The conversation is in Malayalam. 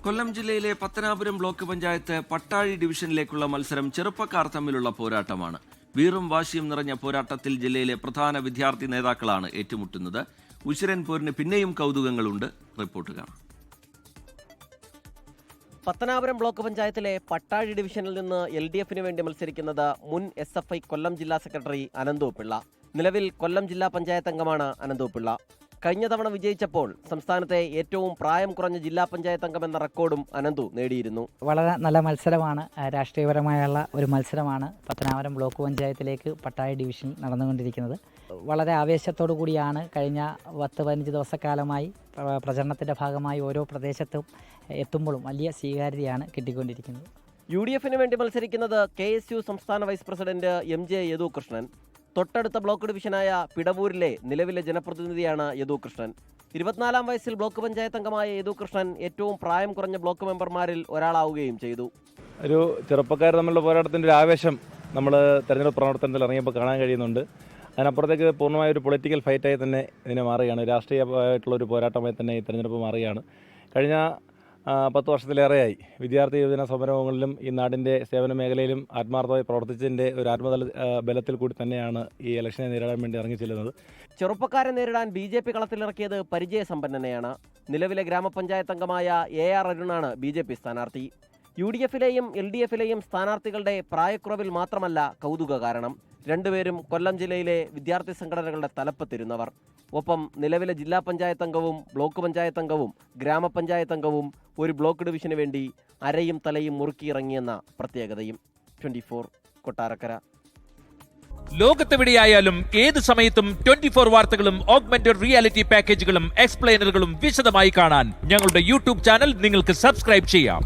കൊല്ലം ജില്ലയിലെ പത്തനാപുരം ബ്ലോക്ക് പഞ്ചായത്ത് പട്ടാഴി ഡിവിഷനിലേക്കുള്ള മത്സരം ചെറുപ്പക്കാർ തമ്മിലുള്ള പോരാട്ടമാണ്. വീറും വാശിയും നിറഞ്ഞ പോരാട്ടത്തിൽ ജില്ലയിലെ പ്രധാന വിദ്യാർത്ഥി നേതാക്കളാണ് ഏറ്റുമുട്ടുന്നത്. ഉശിരൻ പോരിന് പിന്നെയും കൗതുകങ്ങളുണ്ട്. റിപ്പോർട്ട് കാണാം. പത്തനാപുരം ബ്ലോക്ക് പഞ്ചായത്തിലെ പട്ടാഴി ഡിവിഷനിൽ നിന്ന് LDFന് വേണ്ടി മത്സരിക്കുന്നത് മുൻ SFI കൊല്ലം ജില്ലാ സെക്രട്ടറി അനന്തു പിള്ള. നിലവിൽ കൊല്ലം ജില്ലാ പഞ്ചായത്ത് അംഗമാണ് അനന്തു പിള്ള. കഴിഞ്ഞ തവണ വിജയിച്ചപ്പോൾ സംസ്ഥാനത്തെ ഏറ്റവും പ്രായം കുറഞ്ഞ ജില്ലാ പഞ്ചായത്ത് അംഗം എന്ന റെക്കോർഡും അനന്തു നേടിയിരുന്നു. വളരെ നല്ല മത്സരമാണ്, രാഷ്ട്രീയപരമായുള്ള ഒരു മത്സരമാണ് പത്തനാപുരം ബ്ലോക്ക് പഞ്ചായത്തിലേക്ക് പട്ടാഴി ഡിവിഷൻ നടന്നുകൊണ്ടിരിക്കുന്നത്. വളരെ ആവേശത്തോടു കൂടിയാണ് കഴിഞ്ഞ 10-15 ദിവസക്കാലമായി പ്രചരണത്തിൻ്റെ ഭാഗമായി ഓരോ പ്രദേശത്തും എത്തുമ്പോഴും വലിയ സ്വീകാര്യതയാണ് കിട്ടിക്കൊണ്ടിരിക്കുന്നത്. UDFന് വേണ്ടി മത്സരിക്കുന്നത് KSU സംസ്ഥാന വൈസ് പ്രസിഡന്റ് MJ യദുകൃഷ്ണൻ. തൊട്ടടുത്ത ബ്ലോക്ക് ഡിവിഷനായ പിടവൂരിലെ നിലവിലെ ജനപ്രതിനിധിയാണ് യദുകൃഷ്ണൻ. 24-ാം വയസ്സിൽ ബ്ലോക്ക് പഞ്ചായത്ത് അംഗമായ യദുകൃഷ്ണൻ ഏറ്റവും പ്രായം കുറഞ്ഞ ബ്ലോക്ക് മെമ്പർമാരിൽ ഒരാളാവുകയും ചെയ്തു. ഒരു ചെറുപ്പക്കാർ തമ്മിലുള്ള പോരാട്ടത്തിൻ്റെ ഒരു ആവേശം നമ്മൾ തെരഞ്ഞെടുപ്പ് പ്രവർത്തനത്തിൽ ഇറങ്ങിയപ്പോൾ കാണാൻ കഴിയുന്നുണ്ട്. അതിനപ്പുറത്തേക്ക് പൂർണ്ണമായ ഒരു പൊളിറ്റിക്കൽ ഫൈറ്റായി തന്നെ ഇതിനെ മാറുകയാണ്. രാഷ്ട്രീയമായിട്ടുള്ളൊരു പോരാട്ടമായി തന്നെ ഈ തെരഞ്ഞെടുപ്പ് മാറുകയാണ്. കഴിഞ്ഞ 10 വർഷത്തിലേറെയായി വിദ്യാർത്ഥി യുവജന സമരങ്ങളിലും ഈ നാടിൻ്റെ സേവന മേഖലയിലും ആത്മാർത്ഥമായി പ്രവർത്തിച്ചതിൻ്റെ ഒരു ബലത്തിൽ കൂടി തന്നെയാണ് ഈ ഇലക്ഷനെ നേരിടാൻ വേണ്ടി ഇറങ്ങിച്ചെല്ലുന്നത്. ചെറുപ്പക്കാരെ നേരിടാൻ BJP കളത്തിലിറക്കിയത് പരിചയസമ്പന്നനെയാണ്. നിലവിലെ ഗ്രാമപഞ്ചായത്ത് അംഗമായ AR അരുണാണ് BJP സ്ഥാനാർത്ഥി. UDFിലെയും LDFിലെയും സ്ഥാനാർത്ഥികളുടെ പ്രായക്കുറവിൽ മാത്രമല്ല കൗതുക കാരണം. രണ്ടുപേരും കൊല്ലം ജില്ലയിലെ വിദ്യാർത്ഥി സംഘടനകളുടെ തലപ്പത്തിരുന്നവർ. ഒപ്പം നിലവിലെ ജില്ലാ പഞ്ചായത്ത് അംഗവും ബ്ലോക്ക് പഞ്ചായത്ത് അംഗവും ഗ്രാമപഞ്ചായത്ത് അംഗവും ഒരു ബ്ലോക്ക് ഡിവിഷന് വേണ്ടി അരയും തലയും മുറുക്കിയിറങ്ങിയെന്ന പ്രത്യേകതയും. 24 കൊട്ടാരക്കര. ലോകത്തെവിടെയായാലും ഏത് സമയത്തും 24 വാർത്തകളും ഓഗ്മെന്റഡ് റിയാലിറ്റി പാക്കേജുകളും എക്സ്പ്ലെയിനറുകളും വിശദമായി കാണാൻ ഞങ്ങളുടെ YouTube ചാനൽ നിങ്ങൾക്ക് സബ്സ്ക്രൈബ് ചെയ്യാം.